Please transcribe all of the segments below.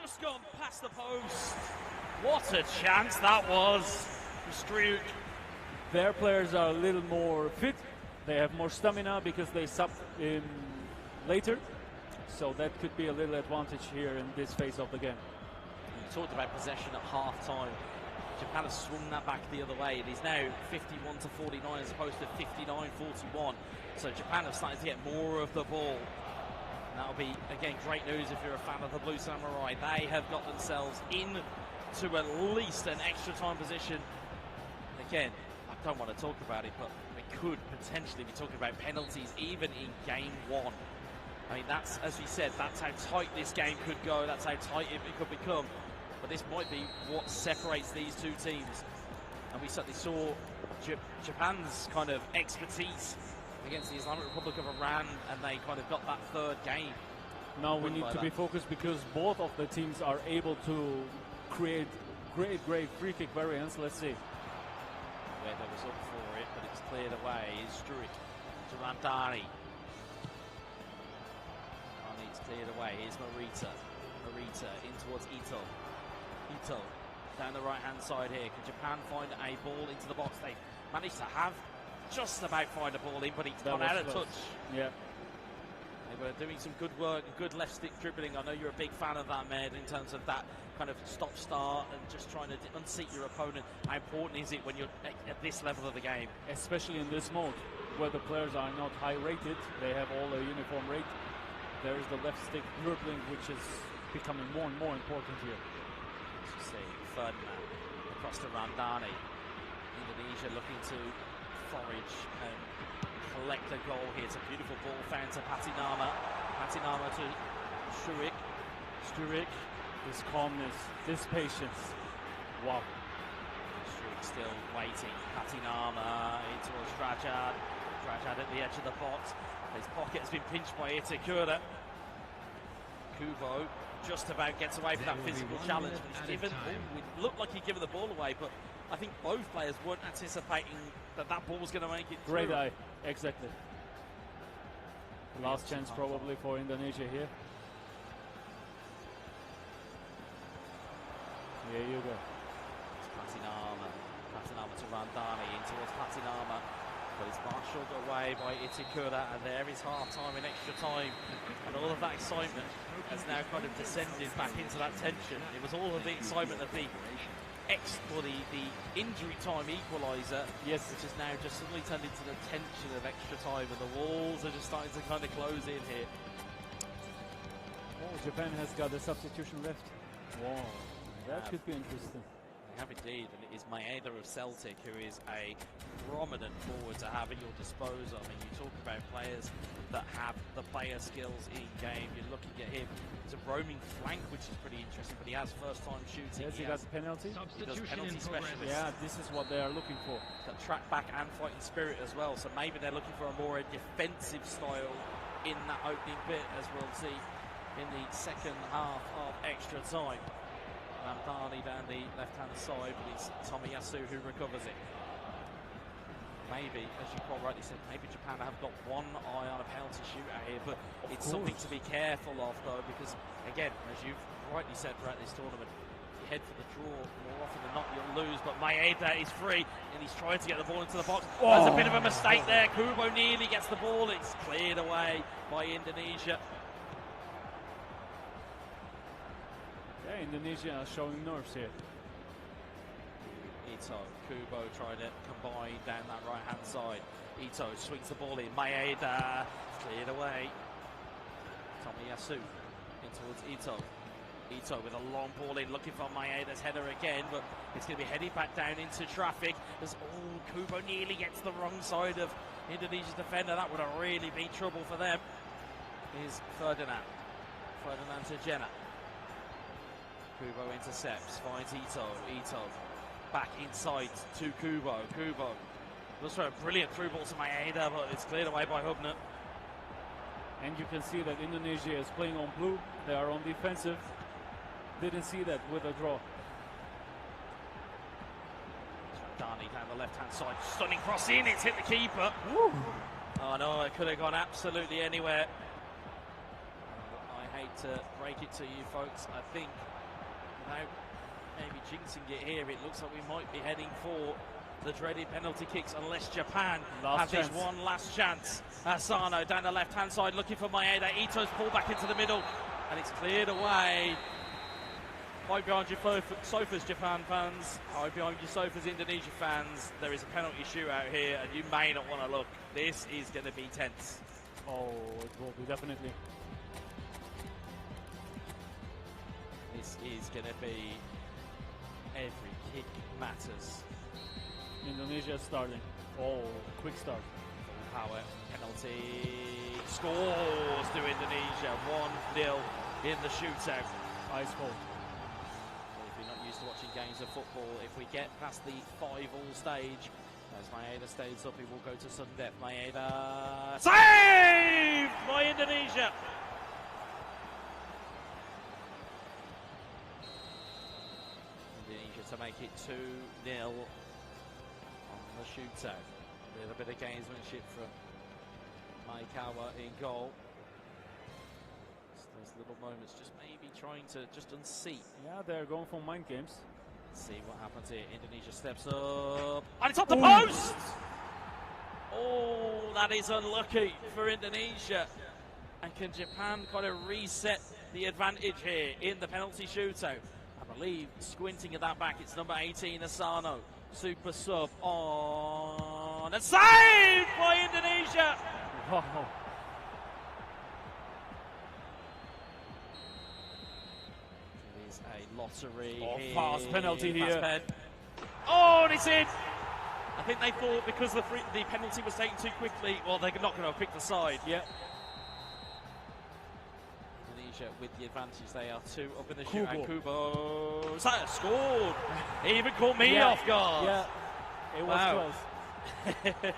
Just gone past the post. What a chance that was for Struik. Their players are a little more fit. They have more stamina because they sub in later. So that could be a little advantage here in this phase of the game. We talked about possession at half-time. Japan has swung that back the other way. It is now 51 to 49 as opposed to 59-41. So Japan have started to get more of the ball. And that'll be, again, great news if you're a fan of the Blue Samurai. They have got themselves into at least an extra time position. Again, I don't want to talk about it, but we could potentially be talking about penalties even in game one. I mean, that's, as we said, that's how tight this game could go. That's how tight it could become. But this might be what separates these two teams. And we certainly saw Japan's kind of expertise against the Islamic Republic of Iran, and they kind of got that third game. Now we need to be focused because both of the teams are able to create great free kick variants. Let's see. Weather was up for it, but it's cleared away. Is Struik to Randani. It's cleared away. Here's Morita. Morita in towards Ito. Ito down the right-hand side here. Can Japan find a ball into the box? They managed to have just about find a ball in, but it's gone out of touch. Yeah. They were doing some good work and good left stick dribbling. I know you're a big fan of that, Med, in terms of that kind of stop-start and just trying to unseat your opponent. How important is it when you're at this level of the game? Especially in this mode, where the players are not high-rated. They have all a uniform rate. There is the left stick dribbling, which is becoming more and more important here. As you see, Ferdinand across to Randani. Indonesia looking to forage and collect a goal here. It's a beautiful ball found to Patinama. Patinama to Struik. Struik, this calmness, this patience. Wow. Struik still waiting. Patinama in towards Drajad. Drajad at the edge of the box. His pocket has been pinched by Itakura. Kubo just about gets away from that physical challenge. But he's given, it looked like he'd given the ball away, but I think both players weren't anticipating that ball was going to make it through. Great eye, exactly. Last chance probably for Indonesia here. Here you go. It's Patinama. Patinama to Randani in towards Patinama. But it's marshalled away by Itakura, and there is half-time in extra time. And all of that excitement has now kind of descended back into that tension. It was all of the excitement of the injury time equaliser, yes, which has now just suddenly turned into the tension of extra time, and the walls are just starting to kind of close in here. Oh, Japan has got a substitution left. Wow, that could be interesting. They have indeed, and it is Maeda of Celtic, who is a prominent forward to have at your disposal. I mean, you talk about players that have the player skills in game. You're looking at him. It's a roaming flank, which is pretty interesting, but he has first-time shooting. Yes, he got penalty. He does penalty specialist. Yeah, this is what they are looking for. That track back and fighting spirit as well. So maybe they're looking for a more defensive style in that opening bit, as we'll see in the second half of extra time. Randani down the left-hand side, but it's Tomiyasu who recovers it. Maybe, as you quite rightly said, maybe Japan have got one eye on a penalty shootout here, but it's something to be careful of, though, because, again, as you've rightly said throughout this tournament, if you head for the draw, more often than not you'll lose, but Maeda is free, and he's trying to get the ball into the box. Oh. There's a bit of a mistake there. Kubo nearly gets the ball. It's cleared away by Indonesia. Yeah, Indonesia are showing nerves here. Ito, Kubo trying to combine down that right-hand side. Ito swings the ball in. Maeda cleared away. Tomiyasu in towards Ito. Ito with a long ball in, looking for Maeda's header again, but it's going to be headed back down into traffic. As Kubo nearly gets the wrong side of Indonesia's defender. That would have really been trouble for them. Is Ferdinand. Ferdinand to Jenna. Kubo intercepts, finds Ito. Ito back inside to Kubo. Kubo looks for a brilliant through ball to Maeda, but it's cleared away by Hubner. And you can see that Indonesia is playing on blue. They are on defensive. Didn't see that with a draw. Randani down the left-hand side. Stunning cross in. It's hit the keeper. Woo. Oh no, it could have gone absolutely anywhere. I hate hate to break it to you folks, I think, without maybe jinxing it here, it looks like we might be heading for the dreaded penalty kicks unless Japan have this one last chance. Asano down the left-hand side looking for Maeda. Ito's pulled back into the middle, and it's cleared away. Hide behind your sofas, Japan fans. Hide behind your sofas, Indonesia fans. There is a penalty shootout here, and you may not want to look. This is going to be tense. Oh, it will be, definitely. This is going to be every kick matters. Indonesia starting. Oh, quick start. Power penalty scores to Indonesia. 1-0 in the shootout. Ice cold. Well, if you're not used to watching games of football, if we get past the 5-all stage, as Maeda stays up, he will go to sudden death. Maeda saved by Indonesia. Indonesia to make it 2-0 on the shootout. A little bit of gamesmanship from Maekawa in goal. It's those little moments, just maybe trying to just unseat. Yeah, they're going for mind games. Let's see what happens here. Indonesia steps up, and it's off the post! Oh, that is unlucky for Indonesia. And can Japan kind of reset the advantage here in the penalty shootout? I believe, squinting at that back, it's number 18, Asano. Super sub on, and saved by Indonesia! Wow. It is a lottery. Oh, here. fast penalty here. Pen. Oh, and it's in! I think they thought because the penalty was taken too quickly, well, they're not going to pick the side. Yeah. Indonesia with the advantage. They are 2 up in the shoot. And Kubo scored. He even caught me off guard. Yeah, it was close.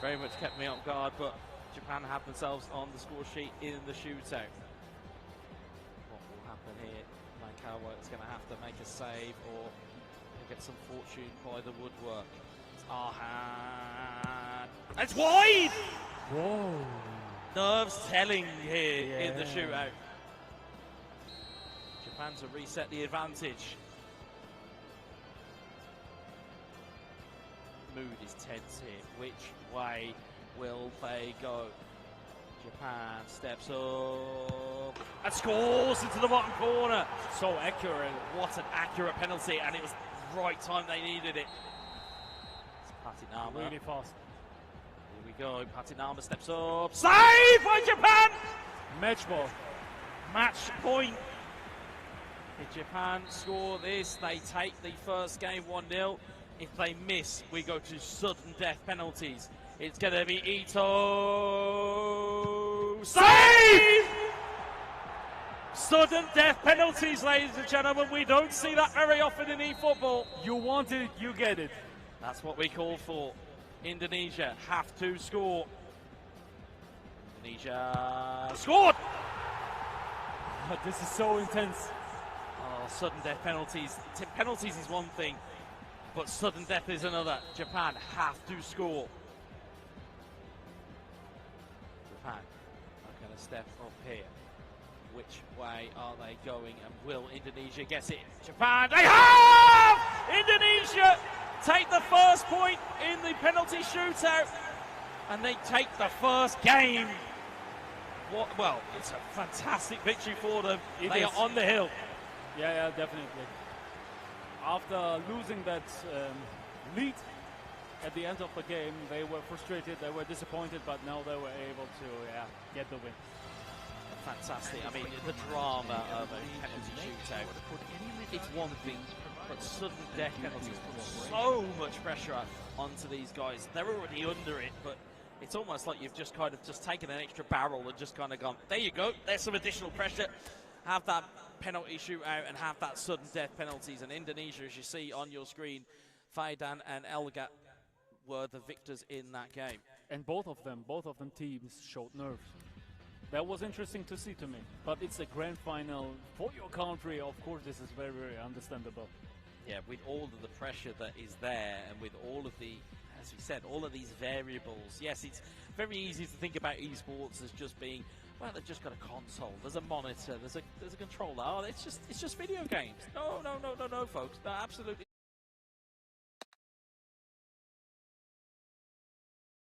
Very much kept me off guard, but Japan have themselves on the score sheet in the shootout. What will happen here? Maekawa is going to have to make a save or get some fortune by the woodwork. It's Arhan. It's wide! Whoa. Nerves telling here in the shootout. Japan to reset the advantage. Mood is tense here. Which way will they go? Japan steps up and scores into the bottom corner. So accurate. What an accurate penalty, and it was the right time they needed it. It's Patinama. Really fast. Here we go. Patinama steps up. Save by Japan! Match ball. Match point. If Japan score this, they take the first game 1-0. If they miss, we go to sudden death penalties. It's going to be Ito. Save! Sudden death penalties, ladies and gentlemen. We don't see that very often in eFootball. You want it, you get it. That's what we call for. Indonesia have to score. Indonesia scored! This is so intense. Oh, sudden death penalties. Penalties is one thing, but sudden death is another. Japan have to score. Japan are going to step up here. Which way are they going, and will Indonesia get it? Japan, they have! Indonesia take the first point in the penalty shootout, and they take the first game. Well, it's a fantastic victory for them. They are on the hill. Yeah, definitely. After losing that lead at the end of the game, they were frustrated, they were disappointed, but now they were able to get the win. Fantastic. I mean, the drama of a penalty shootout, it's one thing, but sudden death penalties put so much pressure onto these guys. They're already under it, but it's almost like you've just kind of just taken an extra barrel and just kind of gone, there you go, there's some additional pressure. Have that penalty shootout and have that sudden death penalties. And Indonesia, as you see on your screen, Faidan and Elga were the victors in that game. And both of them teams showed nerves. That was interesting to see to me. But it's a grand final for your country. Of course, this is very, very understandable. Yeah, with all of the pressure that is there and with all of the, as we said, all of these variables. Yes, it's very easy to think about esports as just being Well, they've just got a console. There's a monitor. There's a controller. Oh, it's just video games. No, folks. No, absolutely.